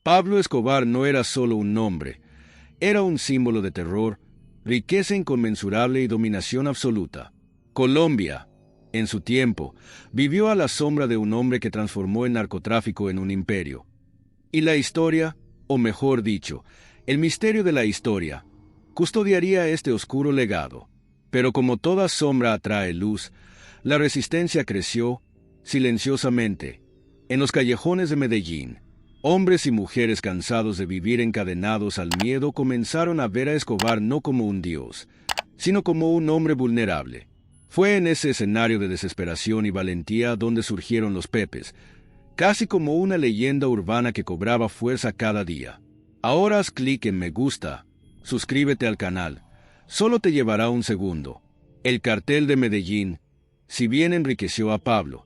Pablo Escobar no era solo un nombre, era un símbolo de terror, riqueza inconmensurable y dominación absoluta. Colombia, en su tiempo, vivió a la sombra de un hombre que transformó el narcotráfico en un imperio. Y la historia, o mejor dicho, el misterio de la historia, custodiaría este oscuro legado. Pero como toda sombra atrae luz, la resistencia creció, silenciosamente, en los callejones de Medellín. Hombres y mujeres cansados de vivir encadenados al miedo comenzaron a ver a Escobar no como un dios, sino como un hombre vulnerable. Fue en ese escenario de desesperación y valentía donde surgieron los Pepes, casi como una leyenda urbana que cobraba fuerza cada día. Ahora haz clic en me gusta, suscríbete al canal, solo te llevará un segundo. El cartel de Medellín, si bien enriqueció a Pablo,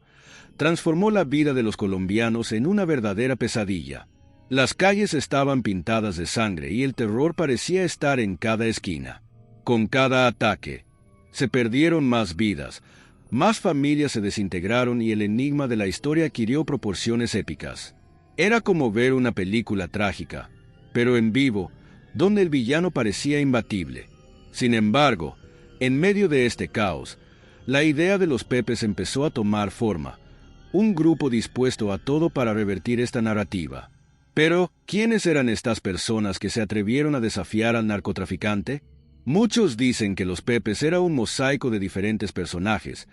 transformó la vida de los colombianos en una verdadera pesadilla. Las calles estaban pintadas de sangre y el terror parecía estar en cada esquina. Con cada ataque, se perdieron más vidas, más familias se desintegraron y el enigma de la historia adquirió proporciones épicas. Era como ver una película trágica, pero en vivo, donde el villano parecía imbatible. Sin embargo, en medio de este caos, la idea de los Pepes empezó a tomar forma. Un grupo dispuesto a todo para revertir esta narrativa. Pero, ¿quiénes eran estas personas que se atrevieron a desafiar al narcotraficante? Muchos dicen que los Pepes era un mosaico de diferentes personajes,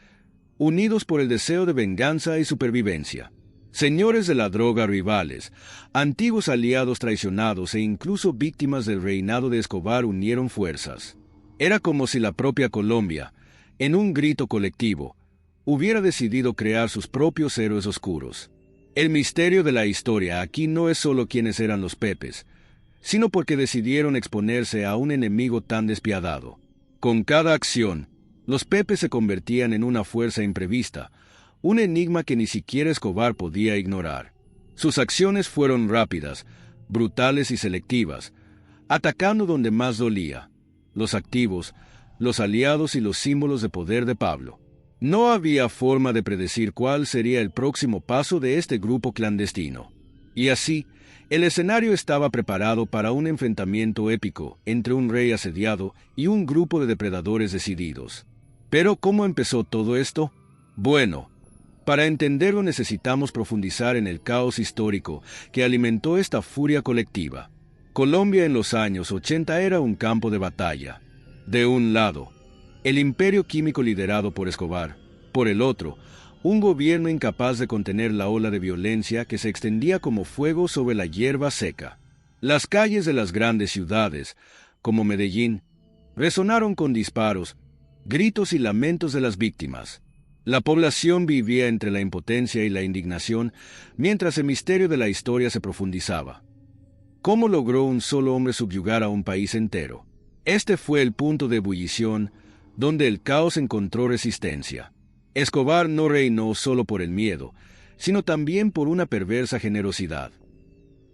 unidos por el deseo de venganza y supervivencia. Señores de la droga rivales, antiguos aliados traicionados e incluso víctimas del reinado de Escobar unieron fuerzas. Era como si la propia Colombia, en un grito colectivo, hubiera decidido crear sus propios héroes oscuros. El misterio de la historia aquí no es solo quiénes eran los Pepes, sino porque decidieron exponerse a un enemigo tan despiadado. Con cada acción, los Pepes se convertían en una fuerza imprevista, un enigma que ni siquiera Escobar podía ignorar. Sus acciones fueron rápidas, brutales y selectivas, atacando donde más dolía: los activos, los aliados y los símbolos de poder de Pablo. No había forma de predecir cuál sería el próximo paso de este grupo clandestino. Y así, el escenario estaba preparado para un enfrentamiento épico entre un rey asediado y un grupo de depredadores decididos. Pero, ¿cómo empezó todo esto? Bueno, para entenderlo necesitamos profundizar en el caos histórico que alimentó esta furia colectiva. Colombia en los años 80 era un campo de batalla. De un lado, el imperio químico liderado por Escobar. Por el otro, un gobierno incapaz de contener la ola de violencia que se extendía como fuego sobre la hierba seca. Las calles de las grandes ciudades, como Medellín, resonaron con disparos, gritos y lamentos de las víctimas. La población vivía entre la impotencia y la indignación, mientras el misterio de la historia se profundizaba. ¿Cómo logró un solo hombre subyugar a un país entero? Este fue el punto de ebullición, donde el caos encontró resistencia. Escobar no reinó solo por el miedo, sino también por una perversa generosidad.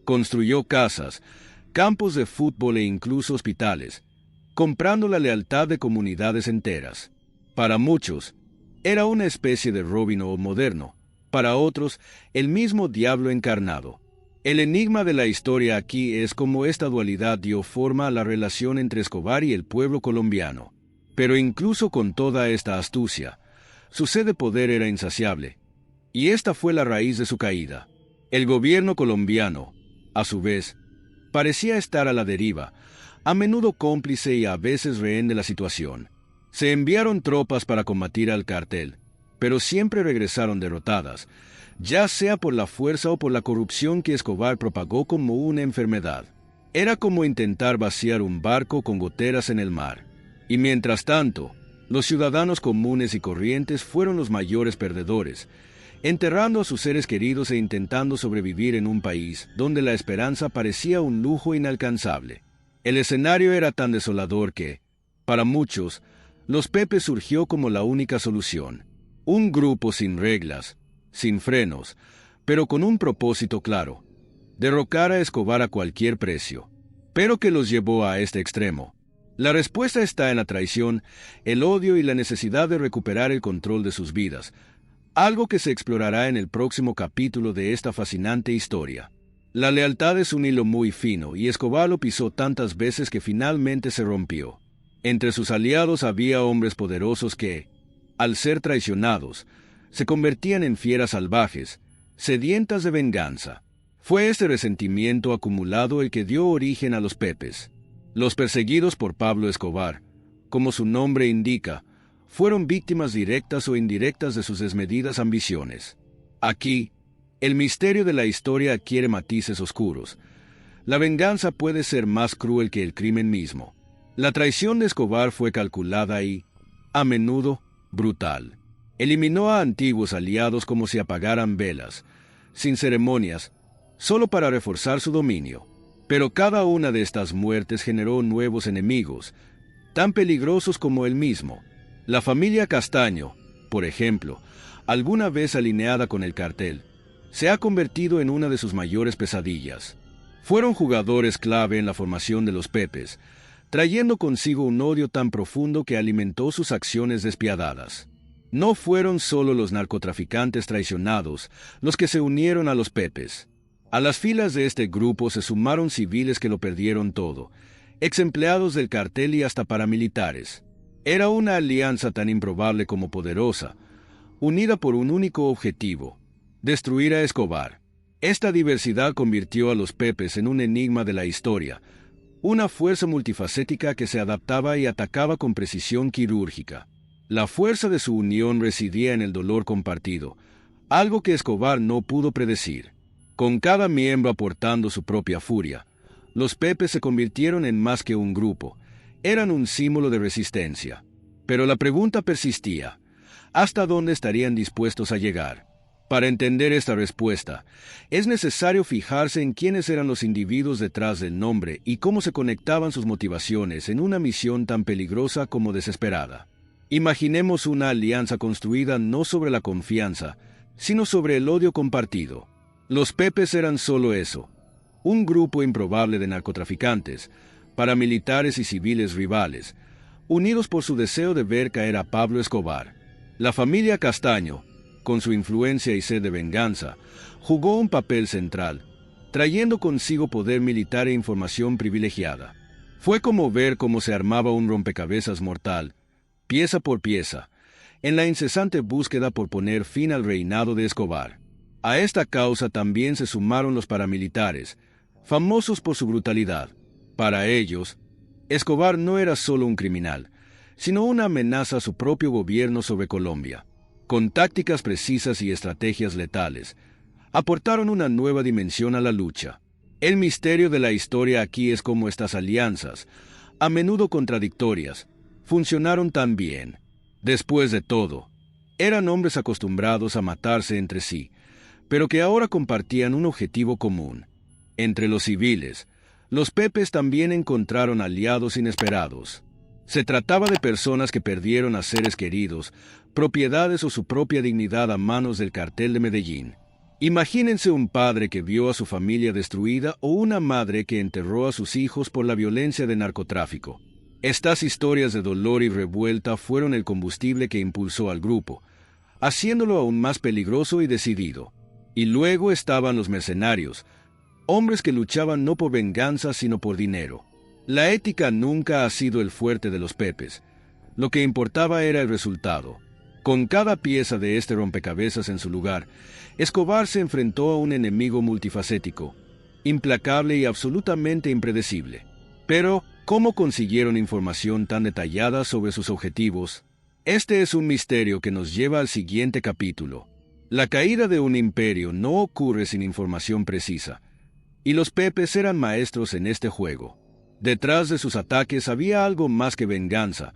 Construyó casas, campos de fútbol e incluso hospitales, comprando la lealtad de comunidades enteras. Para muchos, era una especie de Robin Hood moderno, para otros, el mismo diablo encarnado. El enigma de la historia aquí es cómo esta dualidad dio forma a la relación entre Escobar y el pueblo colombiano. Pero incluso con toda esta astucia, su sed de poder era insaciable, y esta fue la raíz de su caída. El gobierno colombiano, a su vez, parecía estar a la deriva, a menudo cómplice y a veces rehén de la situación. Se enviaron tropas para combatir al cartel, pero siempre regresaron derrotadas, ya sea por la fuerza o por la corrupción que Escobar propagó como una enfermedad. Era como intentar vaciar un barco con goteras en el mar. Y mientras tanto, los ciudadanos comunes y corrientes fueron los mayores perdedores, enterrando a sus seres queridos e intentando sobrevivir en un país donde la esperanza parecía un lujo inalcanzable. El escenario era tan desolador que, para muchos, los Pepes surgió como la única solución. Un grupo sin reglas, sin frenos, pero con un propósito claro: derrocar a Escobar a cualquier precio. Pero ¿qué los llevó a este extremo? La respuesta está en la traición, el odio y la necesidad de recuperar el control de sus vidas, algo que se explorará en el próximo capítulo de esta fascinante historia. La lealtad es un hilo muy fino y Escobar lo pisó tantas veces que finalmente se rompió. Entre sus aliados había hombres poderosos que, al ser traicionados, se convertían en fieras salvajes, sedientas de venganza. Fue este resentimiento acumulado el que dio origen a los Pepes. Los perseguidos por Pablo Escobar, como su nombre indica, fueron víctimas directas o indirectas de sus desmedidas ambiciones. Aquí, el misterio de la historia adquiere matices oscuros. La venganza puede ser más cruel que el crimen mismo. La traición de Escobar fue calculada y, a menudo, brutal. Eliminó a antiguos aliados como si apagaran velas, sin ceremonias, solo para reforzar su dominio. Pero cada una de estas muertes generó nuevos enemigos, tan peligrosos como él mismo. La familia Castaño, por ejemplo, alguna vez alineada con el cartel, se ha convertido en una de sus mayores pesadillas. Fueron jugadores clave en la formación de los Pepes, trayendo consigo un odio tan profundo que alimentó sus acciones despiadadas. No fueron solo los narcotraficantes traicionados los que se unieron a los Pepes. A las filas de este grupo se sumaron civiles que lo perdieron todo, ex empleados del cartel y hasta paramilitares. Era una alianza tan improbable como poderosa, unida por un único objetivo: destruir a Escobar. Esta diversidad convirtió a los Pepes en un enigma de la historia, una fuerza multifacética que se adaptaba y atacaba con precisión quirúrgica. La fuerza de su unión residía en el dolor compartido, algo que Escobar no pudo predecir. Con cada miembro aportando su propia furia, los Pepes se convirtieron en más que un grupo, eran un símbolo de resistencia. Pero la pregunta persistía: ¿hasta dónde estarían dispuestos a llegar? Para entender esta respuesta, es necesario fijarse en quiénes eran los individuos detrás del nombre y cómo se conectaban sus motivaciones en una misión tan peligrosa como desesperada. Imaginemos una alianza construida no sobre la confianza, sino sobre el odio compartido. Los Pepes eran solo eso: un grupo improbable de narcotraficantes, paramilitares y civiles rivales, unidos por su deseo de ver caer a Pablo Escobar. La familia Castaño, con su influencia y sed de venganza, jugó un papel central, trayendo consigo poder militar e información privilegiada. Fue como ver cómo se armaba un rompecabezas mortal, pieza por pieza, en la incesante búsqueda por poner fin al reinado de Escobar. A esta causa también se sumaron los paramilitares, famosos por su brutalidad. Para ellos, Escobar no era solo un criminal, sino una amenaza a su propio gobierno sobre Colombia. Con tácticas precisas y estrategias letales, aportaron una nueva dimensión a la lucha. El misterio de la historia aquí es cómo estas alianzas, a menudo contradictorias, funcionaron tan bien. Después de todo, eran hombres acostumbrados a matarse entre sí, pero que ahora compartían un objetivo común. Entre los civiles, los Pepes también encontraron aliados inesperados. Se trataba de personas que perdieron a seres queridos, propiedades o su propia dignidad a manos del cartel de Medellín. Imagínense un padre que vio a su familia destruida o una madre que enterró a sus hijos por la violencia del narcotráfico. Estas historias de dolor y revuelta fueron el combustible que impulsó al grupo, haciéndolo aún más peligroso y decidido. Y luego estaban los mercenarios, hombres que luchaban no por venganza sino por dinero. La ética nunca ha sido el fuerte de los Pepes. Lo que importaba era el resultado. Con cada pieza de este rompecabezas en su lugar, Escobar se enfrentó a un enemigo multifacético, implacable y absolutamente impredecible. Pero, ¿cómo consiguieron información tan detallada sobre sus objetivos? Este es un misterio que nos lleva al siguiente capítulo. La caída de un imperio no ocurre sin información precisa, y los Pepes eran maestros en este juego. Detrás de sus ataques había algo más que venganza,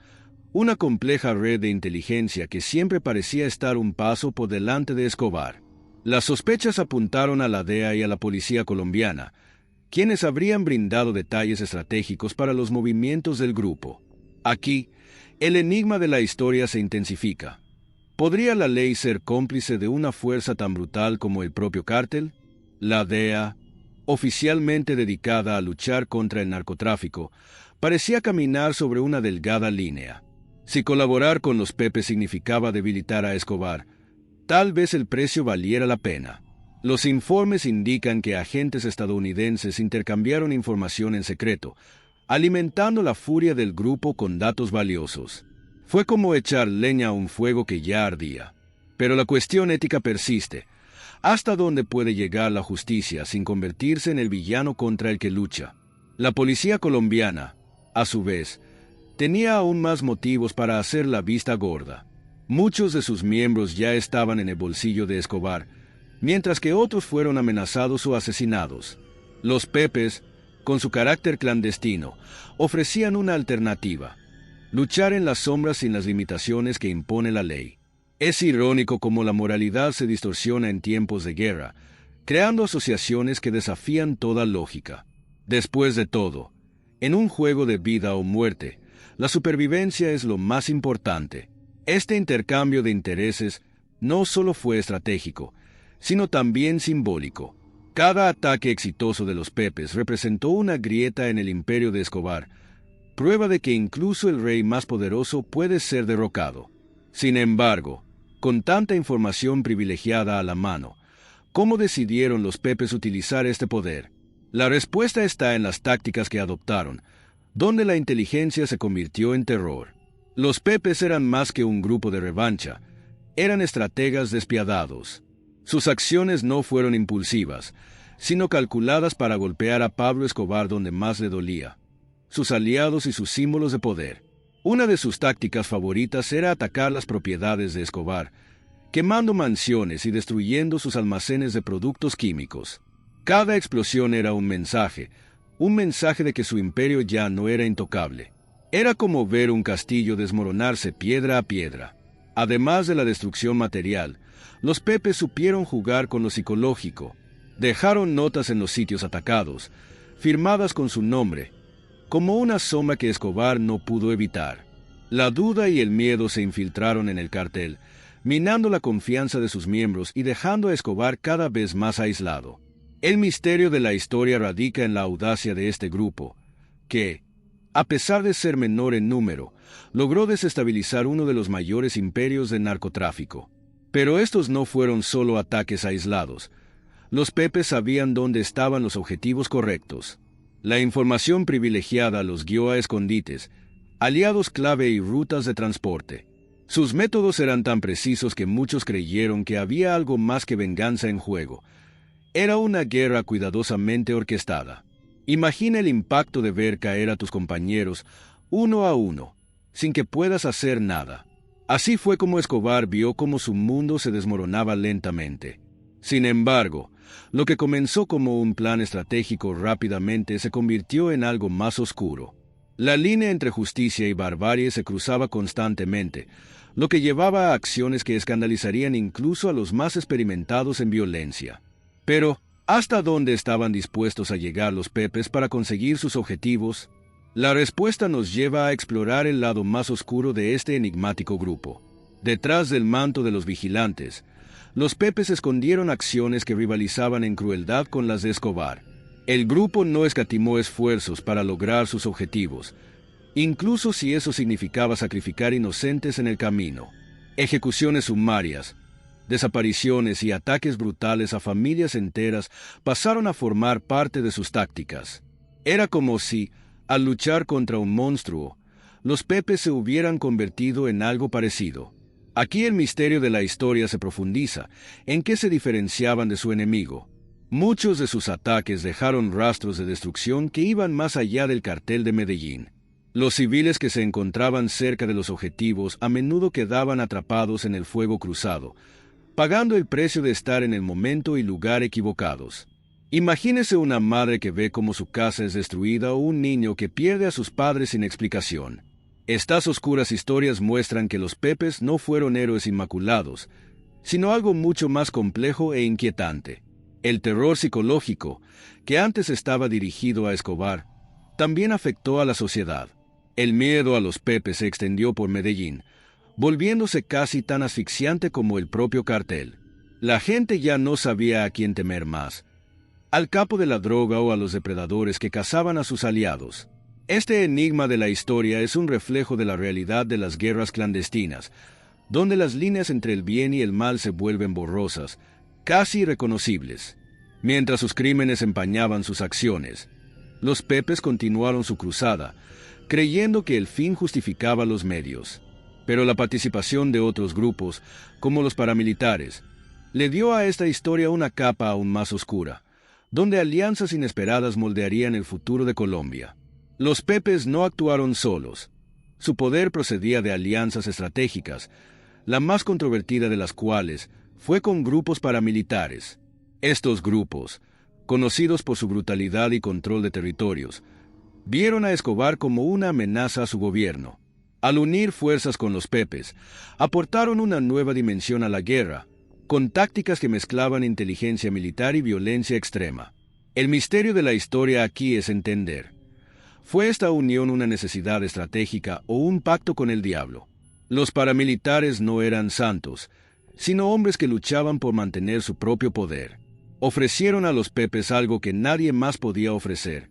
una compleja red de inteligencia que siempre parecía estar un paso por delante de Escobar. Las sospechas apuntaron a la DEA y a la policía colombiana, quienes habrían brindado detalles estratégicos para los movimientos del grupo. Aquí, el enigma de la historia se intensifica. ¿Podría la ley ser cómplice de una fuerza tan brutal como el propio cártel? La DEA, oficialmente dedicada a luchar contra el narcotráfico, parecía caminar sobre una delgada línea. Si colaborar con los Pepes significaba debilitar a Escobar, tal vez el precio valiera la pena. Los informes indican que agentes estadounidenses intercambiaron información en secreto, alimentando la furia del grupo con datos valiosos. Fue como echar leña a un fuego que ya ardía. Pero la cuestión ética persiste. ¿Hasta dónde puede llegar la justicia sin convertirse en el villano contra el que lucha? La policía colombiana, a su vez, tenía aún más motivos para hacer la vista gorda. Muchos de sus miembros ya estaban en el bolsillo de Escobar, mientras que otros fueron amenazados o asesinados. Los Pepes, con su carácter clandestino, ofrecían una alternativa: luchar en las sombras sin las limitaciones que impone la ley. Es irónico cómo la moralidad se distorsiona en tiempos de guerra, creando asociaciones que desafían toda lógica. Después de todo, en un juego de vida o muerte, la supervivencia es lo más importante. Este intercambio de intereses no solo fue estratégico, sino también simbólico. Cada ataque exitoso de los Pepes representó una grieta en el imperio de Escobar, prueba de que incluso el rey más poderoso puede ser derrocado. Sin embargo, con tanta información privilegiada a la mano, ¿cómo decidieron los Pepes utilizar este poder? La respuesta está en las tácticas que adoptaron, donde la inteligencia se convirtió en terror. Los Pepes eran más que un grupo de revancha, eran estrategas despiadados. Sus acciones no fueron impulsivas, sino calculadas para golpear a Pablo Escobar donde más le dolía: sus aliados y sus símbolos de poder. Una de sus tácticas favoritas era atacar las propiedades de Escobar, quemando mansiones y destruyendo sus almacenes de productos químicos. Cada explosión era un mensaje de que su imperio ya no era intocable. Era como ver un castillo desmoronarse piedra a piedra. Además de la destrucción material, los Pepes supieron jugar con lo psicológico. Dejaron notas en los sitios atacados, firmadas con su nombre, como una sombra que Escobar no pudo evitar. La duda y el miedo se infiltraron en el cartel, minando la confianza de sus miembros y dejando a Escobar cada vez más aislado. El misterio de la historia radica en la audacia de este grupo, que, a pesar de ser menor en número, logró desestabilizar uno de los mayores imperios de narcotráfico. Pero estos no fueron solo ataques aislados. Los Pepes sabían dónde estaban los objetivos correctos. La información privilegiada los guió a escondites, aliados clave y rutas de transporte. Sus métodos eran tan precisos que muchos creyeron que había algo más que venganza en juego. Era una guerra cuidadosamente orquestada. Imagina el impacto de ver caer a tus compañeros uno a uno, sin que puedas hacer nada. Así fue como Escobar vio cómo su mundo se desmoronaba lentamente. Sin embargo, lo que comenzó como un plan estratégico rápidamente se convirtió en algo más oscuro. La línea entre justicia y barbarie se cruzaba constantemente, lo que llevaba a acciones que escandalizarían incluso a los más experimentados en violencia. Pero, ¿hasta dónde estaban dispuestos a llegar los Pepes para conseguir sus objetivos? La respuesta nos lleva a explorar el lado más oscuro de este enigmático grupo. Detrás del manto de los vigilantes, los Pepes escondieron acciones que rivalizaban en crueldad con las de Escobar. El grupo no escatimó esfuerzos para lograr sus objetivos, incluso si eso significaba sacrificar inocentes en el camino. Ejecuciones sumarias, desapariciones y ataques brutales a familias enteras pasaron a formar parte de sus tácticas. Era como si, al luchar contra un monstruo, los Pepes se hubieran convertido en algo parecido. Aquí el misterio de la historia se profundiza, en qué se diferenciaban de su enemigo. Muchos de sus ataques dejaron rastros de destrucción que iban más allá del cartel de Medellín. Los civiles que se encontraban cerca de los objetivos a menudo quedaban atrapados en el fuego cruzado, pagando el precio de estar en el momento y lugar equivocados. Imagínese una madre que ve cómo su casa es destruida o un niño que pierde a sus padres sin explicación. Estas oscuras historias muestran que los Pepes no fueron héroes inmaculados, sino algo mucho más complejo e inquietante. El terror psicológico, que antes estaba dirigido a Escobar, también afectó a la sociedad. El miedo a los Pepes se extendió por Medellín, volviéndose casi tan asfixiante como el propio cartel. La gente ya no sabía a quién temer más: al capo de la droga o a los depredadores que cazaban a sus aliados. Este enigma de la historia es un reflejo de la realidad de las guerras clandestinas, donde las líneas entre el bien y el mal se vuelven borrosas, casi irreconocibles. Mientras sus crímenes empañaban sus acciones, los Pepes continuaron su cruzada, creyendo que el fin justificaba los medios. Pero la participación de otros grupos, como los paramilitares, le dio a esta historia una capa aún más oscura, donde alianzas inesperadas moldearían el futuro de Colombia. Los Pepes no actuaron solos. Su poder procedía de alianzas estratégicas, la más controvertida de las cuales fue con grupos paramilitares. Estos grupos, conocidos por su brutalidad y control de territorios, vieron a Escobar como una amenaza a su gobierno. Al unir fuerzas con los Pepes, aportaron una nueva dimensión a la guerra, con tácticas que mezclaban inteligencia militar y violencia extrema. El misterio de la historia aquí es entender: ¿fue esta unión una necesidad estratégica o un pacto con el diablo? Los paramilitares no eran santos, sino hombres que luchaban por mantener su propio poder. Ofrecieron a los Pepes algo que nadie más podía ofrecer: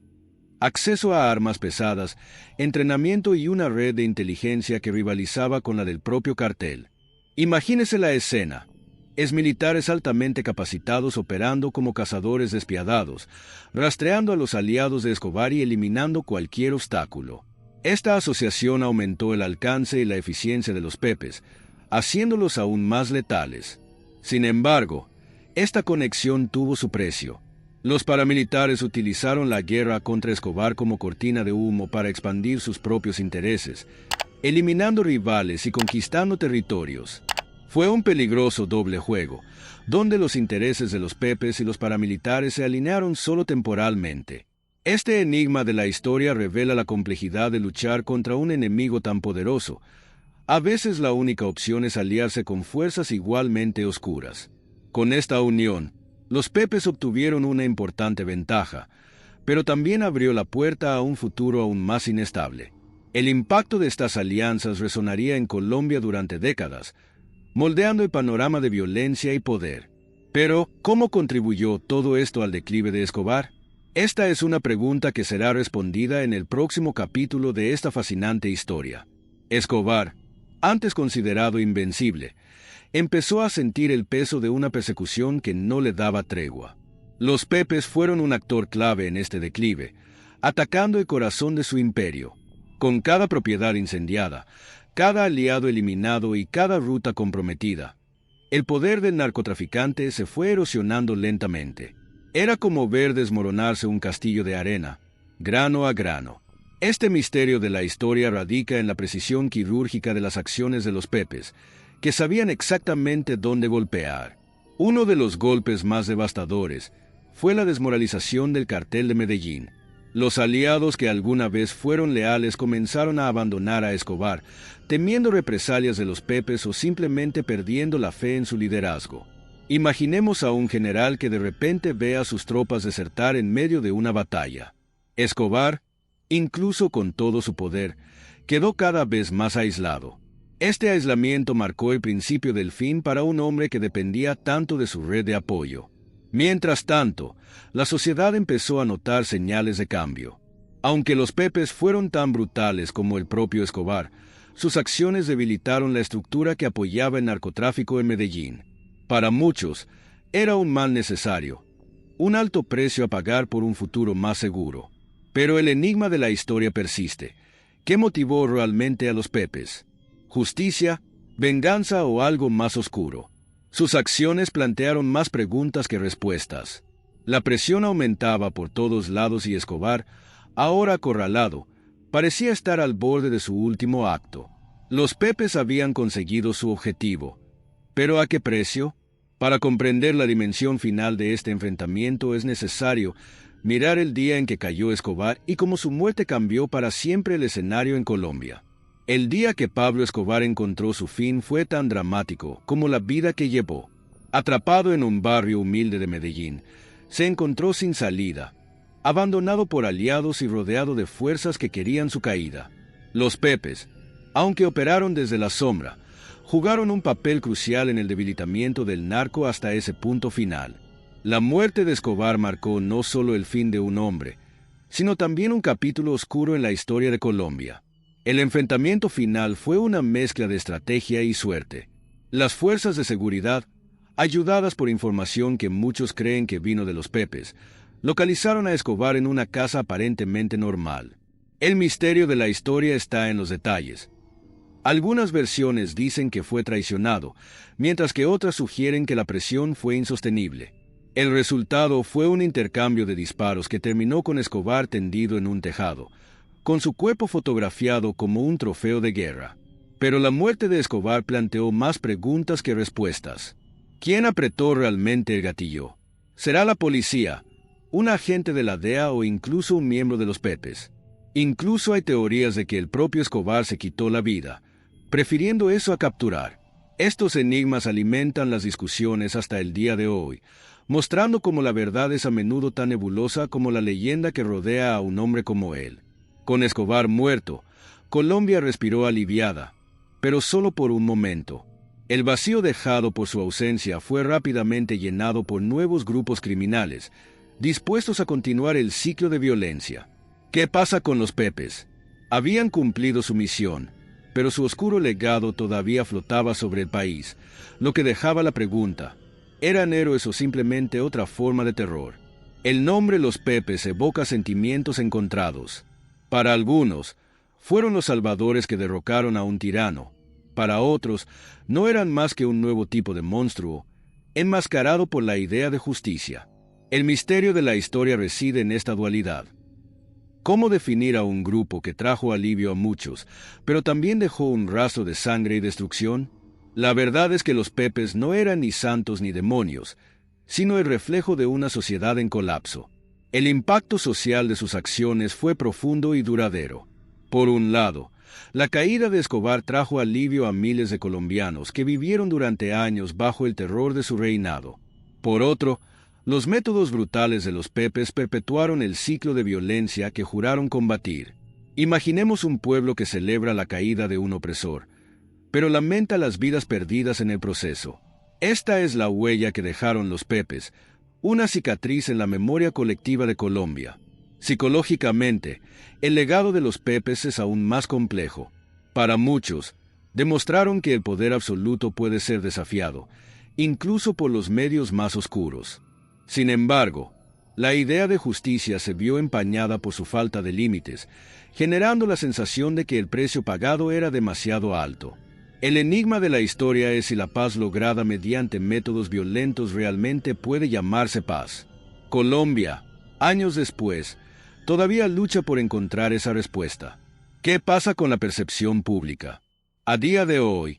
acceso a armas pesadas, entrenamiento y una red de inteligencia que rivalizaba con la del propio cartel. Imagínese la escena: exmilitares altamente capacitados operando como cazadores despiadados, rastreando a los aliados de Escobar y eliminando cualquier obstáculo. Esta asociación aumentó el alcance y la eficiencia de los Pepes, haciéndolos aún más letales. Sin embargo, esta conexión tuvo su precio. Los paramilitares utilizaron la guerra contra Escobar como cortina de humo para expandir sus propios intereses, eliminando rivales y conquistando territorios. Fue un peligroso doble juego, donde los intereses de los Pepes y los paramilitares se alinearon solo temporalmente. Este enigma de la historia revela la complejidad de luchar contra un enemigo tan poderoso. A veces la única opción es aliarse con fuerzas igualmente oscuras. Con esta unión, los Pepes obtuvieron una importante ventaja, pero también abrió la puerta a un futuro aún más inestable. El impacto de estas alianzas resonaría en Colombia durante décadas, moldeando el panorama de violencia y poder. Pero, ¿cómo contribuyó todo esto al declive de Escobar? Esta es una pregunta que será respondida en el próximo capítulo de esta fascinante historia. Escobar, antes considerado invencible, empezó a sentir el peso de una persecución que no le daba tregua. Los Pepes fueron un actor clave en este declive, atacando el corazón de su imperio. Con cada propiedad incendiada, cada aliado eliminado y cada ruta comprometida, el poder del narcotraficante se fue erosionando lentamente. Era como ver desmoronarse un castillo de arena, grano a grano. Este misterio de la historia radica en la precisión quirúrgica de las acciones de los Pepes, que sabían exactamente dónde golpear. Uno de los golpes más devastadores fue la desmoralización del cartel de Medellín. Los aliados que alguna vez fueron leales comenzaron a abandonar a Escobar, temiendo represalias de los Pepes o simplemente perdiendo la fe en su liderazgo. Imaginemos a un general que de repente ve a sus tropas desertar en medio de una batalla. Escobar, incluso con todo su poder, quedó cada vez más aislado. Este aislamiento marcó el principio del fin para un hombre que dependía tanto de su red de apoyo. Mientras tanto, la sociedad empezó a notar señales de cambio. Aunque los Pepes fueron tan brutales como el propio Escobar, sus acciones debilitaron la estructura que apoyaba el narcotráfico en Medellín. Para muchos, era un mal necesario, un alto precio a pagar por un futuro más seguro. Pero el enigma de la historia persiste. ¿Qué motivó realmente a los Pepes? ¿Justicia, venganza o algo más oscuro? Sus acciones plantearon más preguntas que respuestas. La presión aumentaba por todos lados y Escobar, ahora acorralado, parecía estar al borde de su último acto. Los Pepes habían conseguido su objetivo. ¿Pero a qué precio? Para comprender la dimensión final de este enfrentamiento es necesario mirar el día en que cayó Escobar y cómo su muerte cambió para siempre el escenario en Colombia. El día que Pablo Escobar encontró su fin fue tan dramático como la vida que llevó. Atrapado en un barrio humilde de Medellín, se encontró sin salida, abandonado por aliados y rodeado de fuerzas que querían su caída. Los Pepes, aunque operaron desde la sombra, jugaron un papel crucial en el debilitamiento del narco hasta ese punto final. La muerte de Escobar marcó no solo el fin de un hombre, sino también un capítulo oscuro en la historia de Colombia. El enfrentamiento final fue una mezcla de estrategia y suerte. Las fuerzas de seguridad, ayudadas por información que muchos creen que vino de los Pepes, localizaron a Escobar en una casa aparentemente normal. El misterio de la historia está en los detalles. Algunas versiones dicen que fue traicionado, mientras que otras sugieren que la presión fue insostenible. El resultado fue un intercambio de disparos que terminó con Escobar tendido en un tejado, con su cuerpo fotografiado como un trofeo de guerra. Pero la muerte de Escobar planteó más preguntas que respuestas. ¿Quién apretó realmente el gatillo? ¿Será la policía, un agente de la DEA o incluso un miembro de los Pepes? Incluso hay teorías de que el propio Escobar se quitó la vida, prefiriendo eso a capturar. Estos enigmas alimentan las discusiones hasta el día de hoy, mostrando cómo la verdad es a menudo tan nebulosa como la leyenda que rodea a un hombre como él. Con Escobar muerto, Colombia respiró aliviada, pero solo por un momento. El vacío dejado por su ausencia fue rápidamente llenado por nuevos grupos criminales, dispuestos a continuar el ciclo de violencia. ¿Qué pasa con los Pepes? Habían cumplido su misión, pero su oscuro legado todavía flotaba sobre el país, lo que dejaba la pregunta: ¿eran héroes o simplemente otra forma de terror? El nombre Los Pepes evoca sentimientos encontrados. Para algunos, fueron los salvadores que derrocaron a un tirano. Para otros, no eran más que un nuevo tipo de monstruo, enmascarado por la idea de justicia. El misterio de la historia reside en esta dualidad. ¿Cómo definir a un grupo que trajo alivio a muchos, pero también dejó un rastro de sangre y destrucción? La verdad es que los Pepes no eran ni santos ni demonios, sino el reflejo de una sociedad en colapso. El impacto social de sus acciones fue profundo y duradero. Por un lado, la caída de Escobar trajo alivio a miles de colombianos que vivieron durante años bajo el terror de su reinado. Por otro, los métodos brutales de los Pepes perpetuaron el ciclo de violencia que juraron combatir. Imaginemos un pueblo que celebra la caída de un opresor, pero lamenta las vidas perdidas en el proceso. Esta es la huella que dejaron los Pepes, una cicatriz en la memoria colectiva de Colombia. Psicológicamente, el legado de los Pepes es aún más complejo. Para muchos, demostraron que el poder absoluto puede ser desafiado, incluso por los medios más oscuros. Sin embargo, la idea de justicia se vio empañada por su falta de límites, generando la sensación de que el precio pagado era demasiado alto. El enigma de la historia es si la paz lograda mediante métodos violentos realmente puede llamarse paz. Colombia, años después, todavía lucha por encontrar esa respuesta. ¿Qué pasa con la percepción pública? A día de hoy,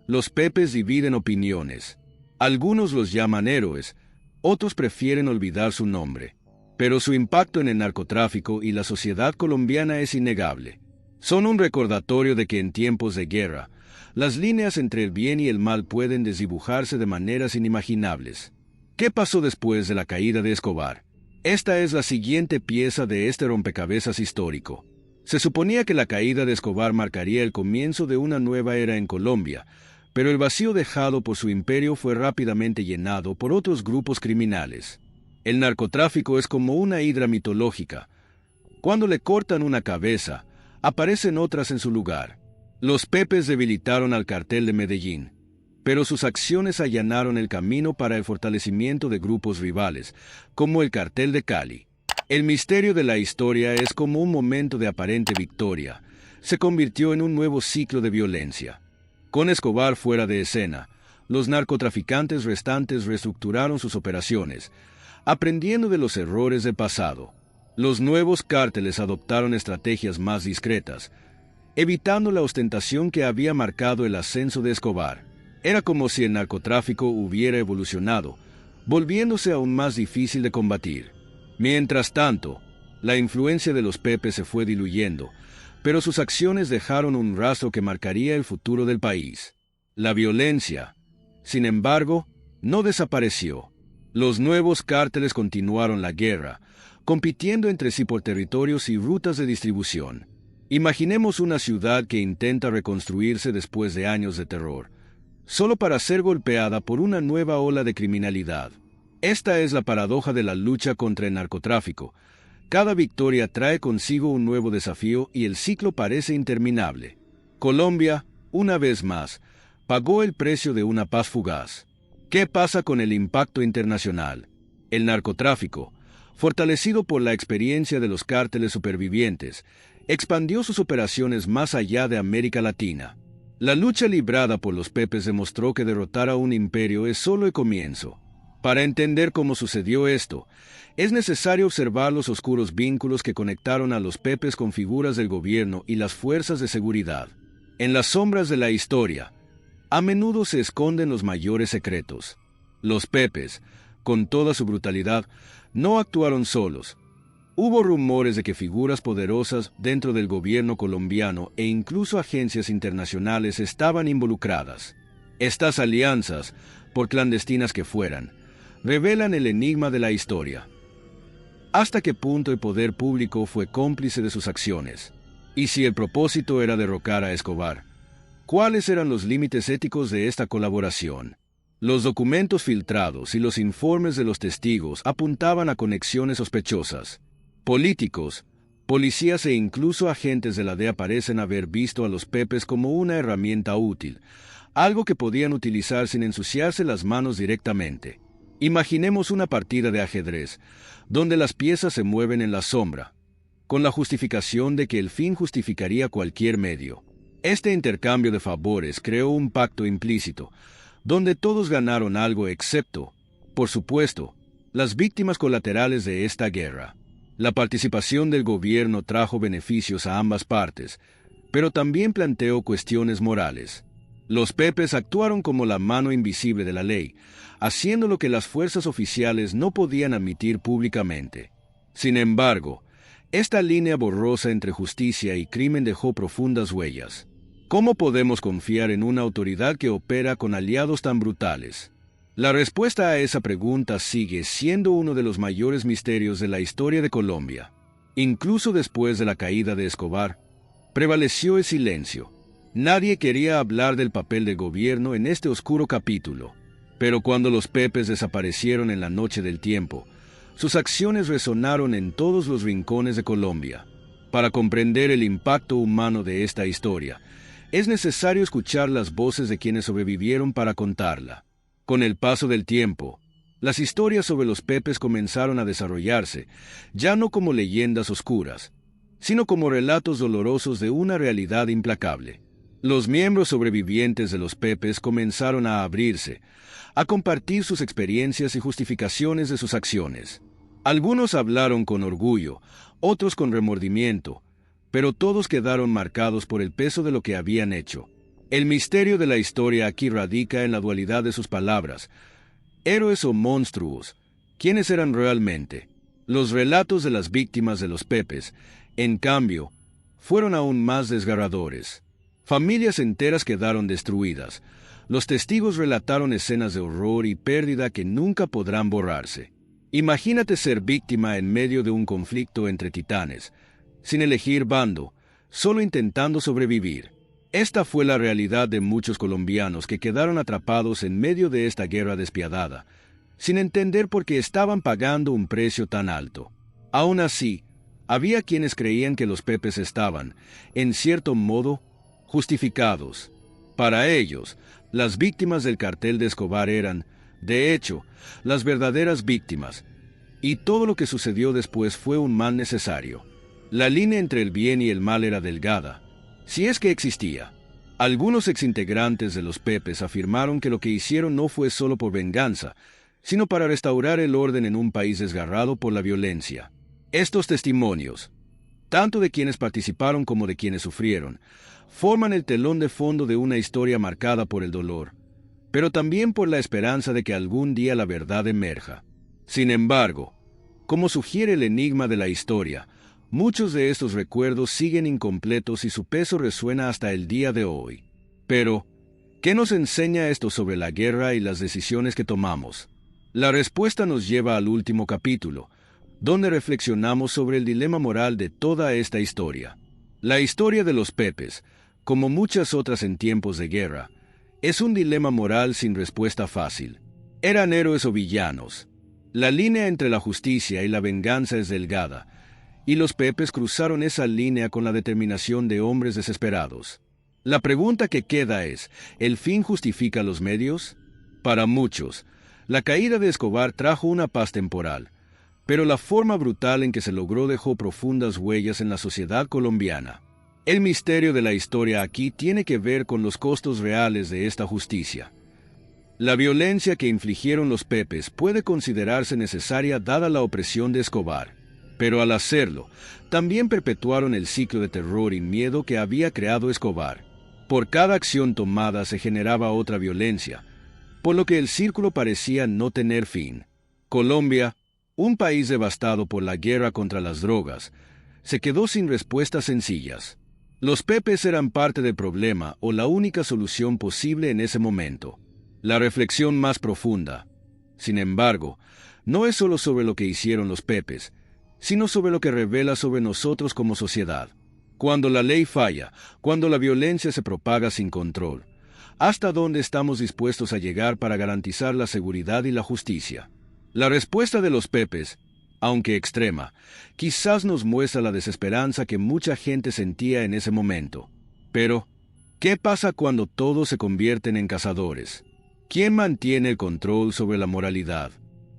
los Pepes dividen opiniones. Algunos los llaman héroes, otros prefieren olvidar su nombre. Pero su impacto en el narcotráfico y la sociedad colombiana es innegable. Son un recordatorio de que en tiempos de guerra, las líneas entre el bien y el mal pueden desdibujarse de maneras inimaginables. ¿Qué pasó después de la caída de Escobar? Esta es la siguiente pieza de este rompecabezas histórico. Se suponía que la caída de Escobar marcaría el comienzo de una nueva era en Colombia, pero el vacío dejado por su imperio fue rápidamente llenado por otros grupos criminales. El narcotráfico es como una hidra mitológica. Cuando le cortan una cabeza, aparecen otras en su lugar. Los Pepes debilitaron al cartel de Medellín, pero sus acciones allanaron el camino para el fortalecimiento de grupos rivales, como el cartel de Cali. El misterio de la historia es como un momento de aparente victoria. Se convirtió en un nuevo ciclo de violencia. Con Escobar fuera de escena, los narcotraficantes restantes reestructuraron sus operaciones, aprendiendo de los errores del pasado. Los nuevos cárteles adoptaron estrategias más discretas, evitando la ostentación que había marcado el ascenso de Escobar. Era como si el narcotráfico hubiera evolucionado, volviéndose aún más difícil de combatir. Mientras tanto, la influencia de los Pepes se fue diluyendo, pero sus acciones dejaron un rastro que marcaría el futuro del país. La violencia, sin embargo, no desapareció. Los nuevos cárteles continuaron la guerra, compitiendo entre sí por territorios y rutas de distribución. Imaginemos una ciudad que intenta reconstruirse después de años de terror, solo para ser golpeada por una nueva ola de criminalidad. Esta es la paradoja de la lucha contra el narcotráfico. Cada victoria trae consigo un nuevo desafío y el ciclo parece interminable. Colombia, una vez más, pagó el precio de una paz fugaz. ¿Qué pasa con el impacto internacional? El narcotráfico, fortalecido por la experiencia de los cárteles supervivientes, expandió sus operaciones más allá de América Latina. La lucha librada por los Pepes demostró que derrotar a un imperio es solo el comienzo. Para entender cómo sucedió esto, es necesario observar los oscuros vínculos que conectaron a los Pepes con figuras del gobierno y las fuerzas de seguridad. En las sombras de la historia, a menudo se esconden los mayores secretos. Los Pepes, con toda su brutalidad, no actuaron solos. Hubo rumores de que figuras poderosas dentro del gobierno colombiano e incluso agencias internacionales estaban involucradas. Estas alianzas, por clandestinas que fueran, revelan el enigma de la historia. ¿Hasta qué punto el poder público fue cómplice de sus acciones? Y si el propósito era derrocar a Escobar, ¿cuáles eran los límites éticos de esta colaboración? Los documentos filtrados y los informes de los testigos apuntaban a conexiones sospechosas. Políticos, policías e incluso agentes de la DEA parecen haber visto a los Pepes como una herramienta útil, algo que podían utilizar sin ensuciarse las manos directamente. Imaginemos una partida de ajedrez, donde las piezas se mueven en la sombra, con la justificación de que el fin justificaría cualquier medio. Este intercambio de favores creó un pacto implícito, donde todos ganaron algo excepto, por supuesto, las víctimas colaterales de esta guerra. La participación del gobierno trajo beneficios a ambas partes, pero también planteó cuestiones morales. Los Pepes actuaron como la mano invisible de la ley, haciendo lo que las fuerzas oficiales no podían admitir públicamente. Sin embargo, esta línea borrosa entre justicia y crimen dejó profundas huellas. ¿Cómo podemos confiar en una autoridad que opera con aliados tan brutales? La respuesta a esa pregunta sigue siendo uno de los mayores misterios de la historia de Colombia. Incluso después de la caída de Escobar, prevaleció el silencio. Nadie quería hablar del papel del gobierno en este oscuro capítulo. Pero cuando los Pepes desaparecieron en la noche del tiempo, sus acciones resonaron en todos los rincones de Colombia. Para comprender el impacto humano de esta historia, es necesario escuchar las voces de quienes sobrevivieron para contarla. Con el paso del tiempo, las historias sobre los Pepes comenzaron a desarrollarse, ya no como leyendas oscuras, sino como relatos dolorosos de una realidad implacable. Los miembros sobrevivientes de los Pepes comenzaron a abrirse, a compartir sus experiencias y justificaciones de sus acciones. Algunos hablaron con orgullo, otros con remordimiento, pero todos quedaron marcados por el peso de lo que habían hecho. El misterio de la historia aquí radica en la dualidad de sus palabras. Héroes o monstruos, ¿quiénes eran realmente? Los relatos de las víctimas de los Pepes, en cambio, fueron aún más desgarradores. Familias enteras quedaron destruidas. Los testigos relataron escenas de horror y pérdida que nunca podrán borrarse. Imagínate ser víctima en medio de un conflicto entre titanes, sin elegir bando, solo intentando sobrevivir. Esta fue la realidad de muchos colombianos que quedaron atrapados en medio de esta guerra despiadada, sin entender por qué estaban pagando un precio tan alto. Aún así, había quienes creían que los Pepes estaban, en cierto modo, justificados. Para ellos, las víctimas del cartel de Escobar eran, de hecho, las verdaderas víctimas, y todo lo que sucedió después fue un mal necesario. La línea entre el bien y el mal era delgada, si es que existía. Algunos exintegrantes de los Pepes afirmaron que lo que hicieron no fue solo por venganza, sino para restaurar el orden en un país desgarrado por la violencia. Estos testimonios, tanto de quienes participaron como de quienes sufrieron, forman el telón de fondo de una historia marcada por el dolor, pero también por la esperanza de que algún día la verdad emerja. Sin embargo, como sugiere el enigma de la historia, muchos de estos recuerdos siguen incompletos y su peso resuena hasta el día de hoy. Pero, ¿qué nos enseña esto sobre la guerra y las decisiones que tomamos? La respuesta nos lleva al último capítulo, donde reflexionamos sobre el dilema moral de toda esta historia. La historia de los Pepes, como muchas otras en tiempos de guerra, es un dilema moral sin respuesta fácil. ¿Eran héroes o villanos? La línea entre la justicia y la venganza es delgada, y los Pepes cruzaron esa línea con la determinación de hombres desesperados. La pregunta que queda es, ¿el fin justifica los medios? Para muchos, la caída de Escobar trajo una paz temporal, pero la forma brutal en que se logró dejó profundas huellas en la sociedad colombiana. El misterio de la historia aquí tiene que ver con los costos reales de esta justicia. La violencia que infligieron los Pepes puede considerarse necesaria dada la opresión de Escobar, pero al hacerlo, también perpetuaron el ciclo de terror y miedo que había creado Escobar. Por cada acción tomada se generaba otra violencia, por lo que el círculo parecía no tener fin. Colombia, un país devastado por la guerra contra las drogas, se quedó sin respuestas sencillas. Los Pepes eran parte del problema o la única solución posible en ese momento. La reflexión más profunda, sin embargo, no es solo sobre lo que hicieron los Pepes, sino sobre lo que revela sobre nosotros como sociedad. Cuando la ley falla, cuando la violencia se propaga sin control, ¿hasta dónde estamos dispuestos a llegar para garantizar la seguridad y la justicia? La respuesta de los Pepes, aunque extrema, quizás nos muestra la desesperanza que mucha gente sentía en ese momento. Pero, ¿qué pasa cuando todos se convierten en cazadores? ¿Quién mantiene el control sobre la moralidad?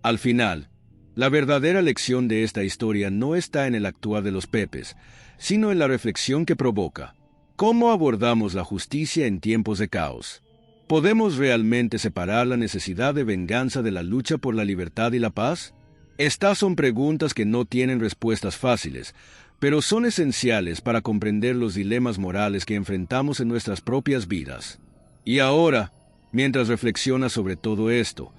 Al final, la verdadera lección de esta historia no está en el actuar de los Pepes, sino en la reflexión que provoca. ¿Cómo abordamos la justicia en tiempos de caos? ¿Podemos realmente separar la necesidad de venganza de la lucha por la libertad y la paz? Estas son preguntas que no tienen respuestas fáciles, pero son esenciales para comprender los dilemas morales que enfrentamos en nuestras propias vidas. Y ahora, mientras reflexiona sobre todo esto,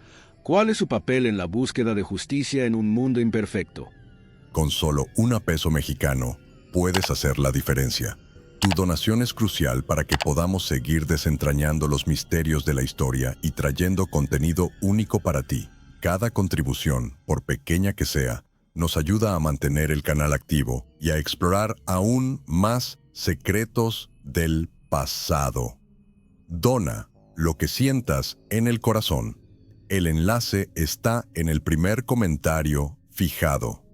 ¿cuál es su papel en la búsqueda de justicia en un mundo imperfecto? Con solo $1 mexicano, puedes hacer la diferencia. Tu donación es crucial para que podamos seguir desentrañando los misterios de la historia y trayendo contenido único para ti. Cada contribución, por pequeña que sea, nos ayuda a mantener el canal activo y a explorar aún más secretos del pasado. Dona lo que sientas en el corazón. El enlace está en el primer comentario fijado.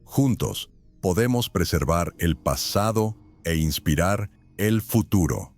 Juntos, podemos preservar el pasado e inspirar el futuro.